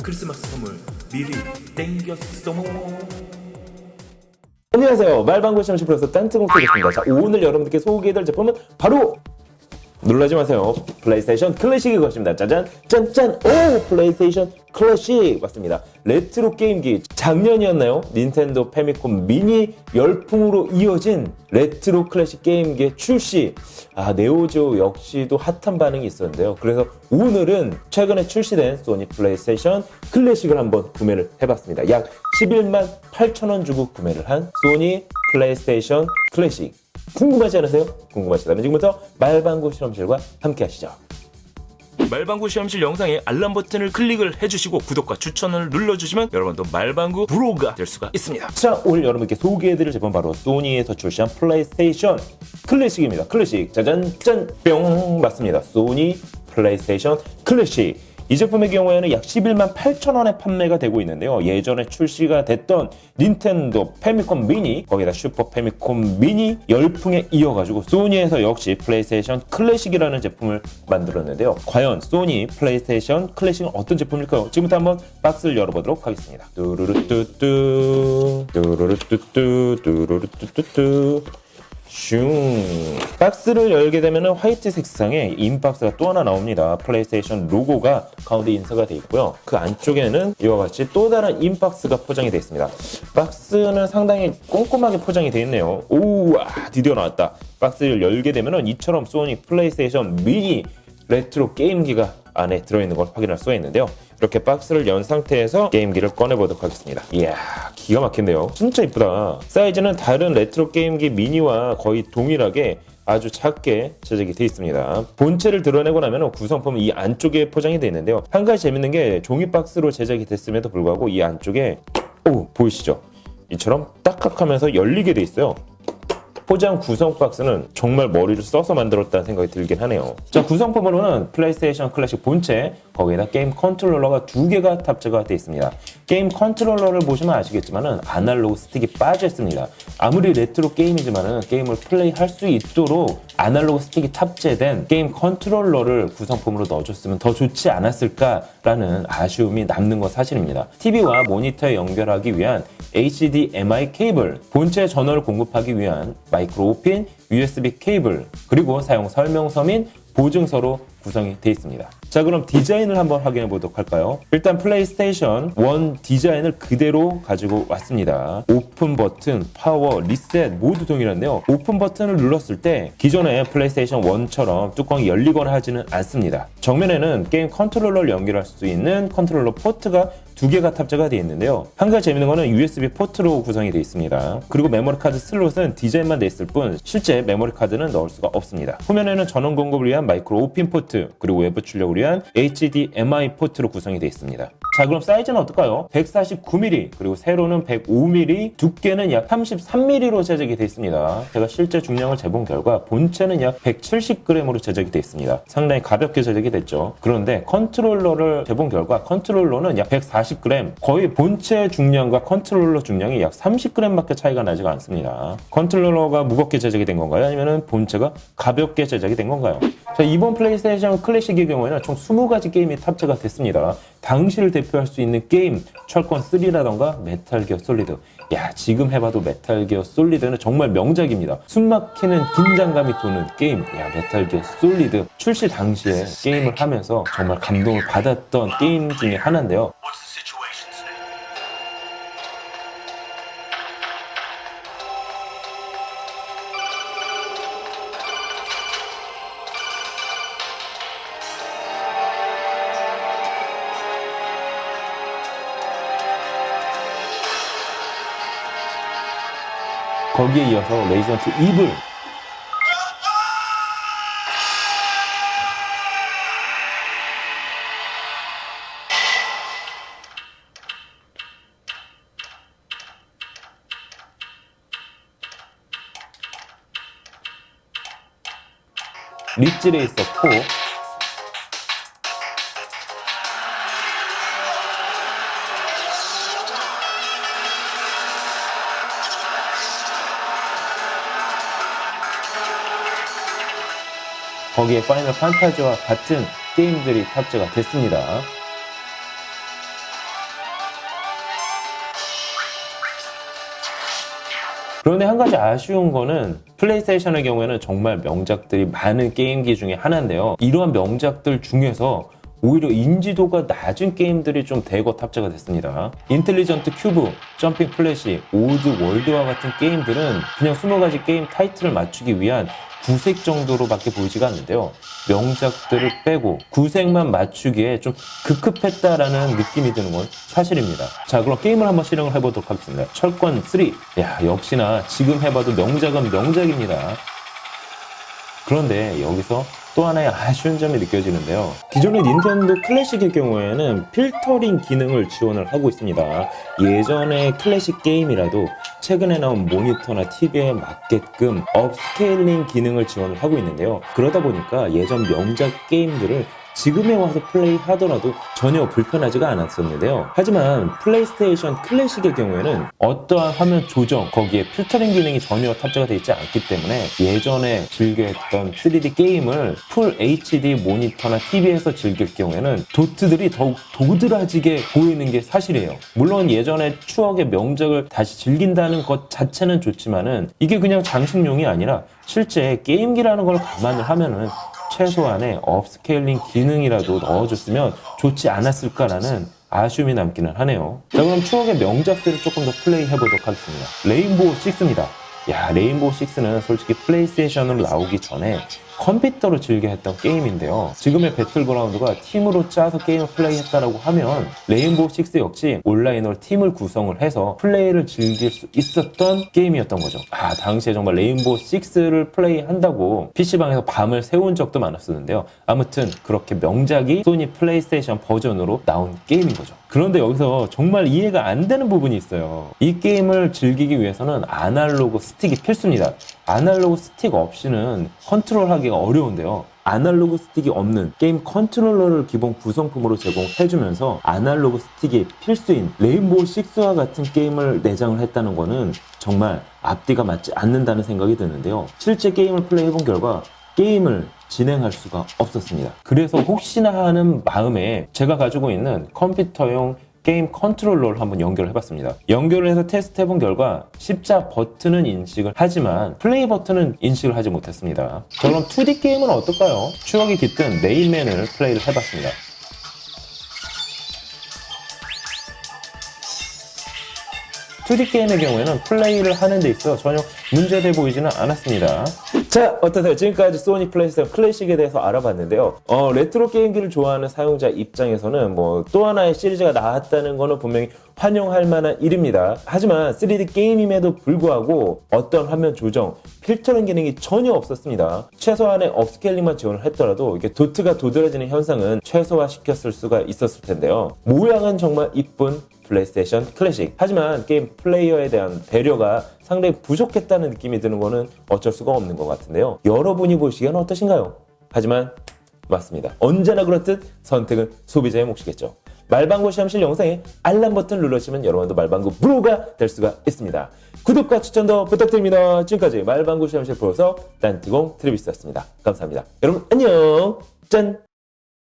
크리스마스 선물 미리 땡겼어. 안녕하세요. 말방구 시험시 플러스 딴트공투겠습니다. 자, 오늘 여러분들께 소개해드릴 제품은 바로 놀라지 마세요. 플레이스테이션 클래식일 것입니다. 짜잔, 짠짠, 오, 플레이스테이션 클래식 맞습니다. 레트로 게임기 작년이었나요? 닌텐도 패미콘 미니 열풍으로 이어진 레트로 클래식 게임기의 출시. 네오지오 역시도 핫한 반응이 있었는데요. 그래서 오늘은 최근에 출시된 소니 플레이스테이션 클래식을 한번 구매를 해봤습니다. 약 11만 8천 원 주고 구매를 한 소니 플레이스테이션 클래식. 궁금하지 않으세요? 궁금하시다면 지금부터 말방구 실험실과 함께 하시죠. 말방구 시험실 영상에 알람 버튼을 클릭을 해주시고 구독과 추천을 눌러주시면 여러분도 말방구 브로가 될 수가 있습니다. 자, 오늘 여러분께 소개해드릴 제품 바로 소니에서 출시한 플레이스테이션 클래식입니다. 클래식 짜잔 짠 뿅 맞습니다. 소니 플레이스테이션 클래식. 이 제품의 경우에는 약 11만 8천 원에 판매가 되고 있는데요. 예전에 출시가 됐던 닌텐도 패미콘 미니, 거기다 슈퍼 패미콘 미니 열풍에 이어가지고 소니에서 역시 플레이스테이션 클래식이라는 제품을 만들었는데요. 과연 소니 플레이스테이션 클래식은 어떤 제품일까요? 지금부터 한번 박스를 열어보도록 하겠습니다. 뚜루루뚜뚜 뚜루루뚜뚜 뚜루루뚜뚜뚜 슝. 박스를 열게 되면 화이트 색상의 인박스가 또 하나 나옵니다. 플레이스테이션 로고가 가운데 인쇄가 되어 있고요. 그 안쪽에는 이와 같이 또 다른 인박스가 포장이 되어 있습니다. 박스는 상당히 꼼꼼하게 포장이 되어 있네요. 우와, 드디어 나왔다. 박스를 열게 되면 이처럼 소니 플레이스테이션 미니 레트로 게임기가 안에 들어있는 걸 확인할 수가 있는데요. 이렇게 박스를 연 상태에서 게임기를 꺼내보도록 하겠습니다. 이야, 기가 막힌데요. 진짜 이쁘다. 사이즈는 다른 레트로 게임기 미니와 거의 동일하게 아주 작게 제작이 되어 있습니다. 본체를 드러내고 나면 구성품은 이 안쪽에 포장이 되어 있는데요. 한 가지 재밌는 게 종이 박스로 제작이 됐음에도 불구하고 이 안쪽에 보이시죠? 이처럼 딱딱하면서 열리게 되어 있어요. 포장 구성 박스는 정말 머리를 써서 만들었다는 생각이 들긴 하네요. 자, 구성품으로는 플레이스테이션 클래식 본체, 거기에다 게임 컨트롤러가 2개가 탑재가 되어 있습니다. 게임 컨트롤러를 보시면 아시겠지만은 아날로그 스틱이 빠져 있습니다. 아무리 레트로 게임이지만은 게임을 플레이할 수 있도록 아날로그 스틱이 탑재된 게임 컨트롤러를 구성품으로 넣어줬으면 더 좋지 않았을까라는 아쉬움이 남는 건 사실입니다. TV와 모니터에 연결하기 위한 HDMI 케이블, 본체 전원을 공급하기 위한 마이크로 5핀 USB 케이블, 그리고 사용 설명서 및 보증서로 구성이 되어 있습니다. 자, 그럼 디자인을 한번 확인해 보도록 할까요? 일단 플레이스테이션 1 디자인을 그대로 가지고 왔습니다. 오픈 버튼, 파워, 리셋 모두 동일한데요. 오픈 버튼을 눌렀을 때 기존의 플레이스테이션 1처럼 뚜껑이 열리거나 하지는 않습니다. 정면에는 게임 컨트롤러를 연결할 수 있는 컨트롤러 포트가 2개가 탑재가 되어 있는데요. 한 가지 재밌는 거는 USB 포트로 구성이 되어 있습니다. 그리고 메모리 카드 슬롯은 디자인만 되어 있을 뿐 실제 메모리 카드는 넣을 수가 없습니다. 후면에는 전원 공급을 위한 마이크로 5핀 포트, 그리고 외부 출력을 위한 HDMI 포트로 구성이 되어 있습니다. 자, 그럼 사이즈는 어떨까요? 149mm, 그리고 세로는 105mm, 두께는 약 33mm로 제작이 되어 있습니다. 제가 실제 중량을 재본 결과 본체는 약 170g으로 제작이 되어 있습니다. 상당히 가볍게 제작이 됐죠. 그런데 컨트롤러를 재본 결과 컨트롤러는 약 140g, 거의 본체 중량과 컨트롤러 중량이 약 30g밖에 차이가 나지가 않습니다. 컨트롤러가 무겁게 제작이 된 건가요? 아니면 본체가 가볍게 제작이 된 건가요? 자, 이번 플레이스테이션 클래식의 경우에는 총 20가지 게임이 탑재가 됐습니다. 당시를 대표할 수 있는 게임, 철권 3라던가 메탈 기어 솔리드. 야, 지금 해봐도 메탈 기어 솔리드는 정말 명작입니다. 숨막히는 긴장감이 도는 게임. 야, 메탈 기어 솔리드 출시 당시에 게임을 하면서 정말 감동을 받았던 게임 중에 하나인데요. 거기에 이어서 레지던트 이블, 리치 레이서 4, 거기에 파이널 판타지와 같은 게임들이 탑재가 됐습니다. 그런데 한 가지 아쉬운 거는 플레이스테이션의 경우에는 정말 명작들이 많은 게임기 중에 하나인데요. 이러한 명작들 중에서 오히려 인지도가 낮은 게임들이 좀 대거 탑재가 됐습니다. 인텔리전트 큐브, 점핑 플래시, 오드 월드와 같은 게임들은 그냥 20가지 게임 타이틀을 맞추기 위한 구색 정도로밖에 보이지가 않는데요. 명작들을 빼고 구색만 맞추기에 좀 급급했다라는 느낌이 드는 건 사실입니다. 자, 그럼 게임을 한번 실행을 해보도록 하겠습니다. 철권 3. 야, 역시나 지금 해봐도 명작은 명작입니다. 그런데 여기서 또 하나의 아쉬운 점이 느껴지는데요. 기존의 닌텐도 클래식의 경우에는 필터링 기능을 지원을 하고 있습니다. 예전의 클래식 게임이라도 최근에 나온 모니터나 TV에 맞게끔 업스케일링 기능을 지원을 하고 있는데요. 그러다 보니까 예전 명작 게임들을 지금에 와서 플레이하더라도 전혀 불편하지가 않았었는데요. 하지만 플레이스테이션 클래식의 경우에는 어떠한 화면 조정, 거기에 필터링 기능이 전혀 탑재가 되어 있지 않기 때문에 예전에 즐겨했던 3D 게임을 풀 HD 모니터나 TV에서 즐길 경우에는 도트들이 더욱 도드라지게 보이는 게 사실이에요. 물론 예전의 추억의 명작을 다시 즐긴다는 것 자체는 좋지만은 이게 그냥 장식용이 아니라 실제 게임기라는 걸 감안을 하면은 최소한의 업스케일링 기능이라도 넣어줬으면 좋지 않았을까라는 아쉬움이 남기는 하네요. 자, 그럼 추억의 명작들을 조금 더 플레이해보도록 하겠습니다. 레인보우 6입니다. 야, 레인보우 6는 솔직히 플레이스테이션으로 나오기 전에 컴퓨터로 즐겨 했던 게임인데요. 지금의 배틀그라운드가 팀으로 짜서 게임을 플레이했다라고 하면 레인보우 6 역시 온라인으로 팀을 구성을 해서 플레이를 즐길 수 있었던 게임이었던 거죠. 아, 당시에 정말 레인보우 6를 플레이한다고 PC방에서 밤을 새운 적도 많았었는데요. 아무튼 그렇게 명작이 소니 플레이스테이션 버전으로 나온 게임인 거죠. 그런데 여기서 정말 이해가 안 되는 부분이 있어요. 이 게임을 즐기기 위해서는 아날로그 스틱이 필수입니다. 아날로그 스틱 없이는 컨트롤하기가 어려운데요. 아날로그 스틱이 없는 게임 컨트롤러를 기본 구성품으로 제공해주면서 아날로그 스틱이 필수인 레인보우 6와 같은 게임을 내장을 했다는 거는 정말 앞뒤가 맞지 않는다는 생각이 드는데요. 실제 게임을 플레이해본 결과 게임을 진행할 수가 없었습니다. 그래서 혹시나 하는 마음에 제가 가지고 있는 컴퓨터용 게임 컨트롤러를 한번 연결을 해봤습니다. 연결을 해서 테스트 해본 결과 십자 버튼은 인식을 하지만 플레이 버튼은 인식을 하지 못했습니다. 자, 그럼 2D 게임은 어떨까요? 추억이 깃든 레인맨을 플레이를 해봤습니다. 2D 게임의 경우에는 플레이를 하는 데 있어 전혀 문제돼 보이지는 않았습니다. 자, 어떠세요? 지금까지 소니 플레이스테이션 클래식에 대해서 알아봤는데요. 레트로 게임기를 좋아하는 사용자 입장에서는 뭐 또 하나의 시리즈가 나왔다는 거는 분명히 환영할 만한 일입니다. 하지만 3D 게임임에도 불구하고 어떤 화면 조정, 필터링 기능이 전혀 없었습니다. 최소한의 업스케일링만 지원을 했더라도 이게 도트가 도드라지는 현상은 최소화시켰을 수가 있었을 텐데요. 모양은 정말 이쁜 플레이스테이션 클래식. 하지만 게임 플레이어에 대한 배려가 상당히 부족했다는 느낌이 드는 거는 어쩔 수가 없는 것 같은데요. 여러분이 보시기엔 어떠신가요? 하지만 맞습니다. 언제나 그렇듯 선택은 소비자의 몫이겠죠. 말방구 시험실 영상에 알람 버튼 눌러주시면 여러분도 말방구 프로가 될 수가 있습니다. 구독과 추천도 부탁드립니다. 지금까지 말방구 시험실 프로서 딴티공 트레비스였습니다. 감사합니다. 여러분 안녕. 짠.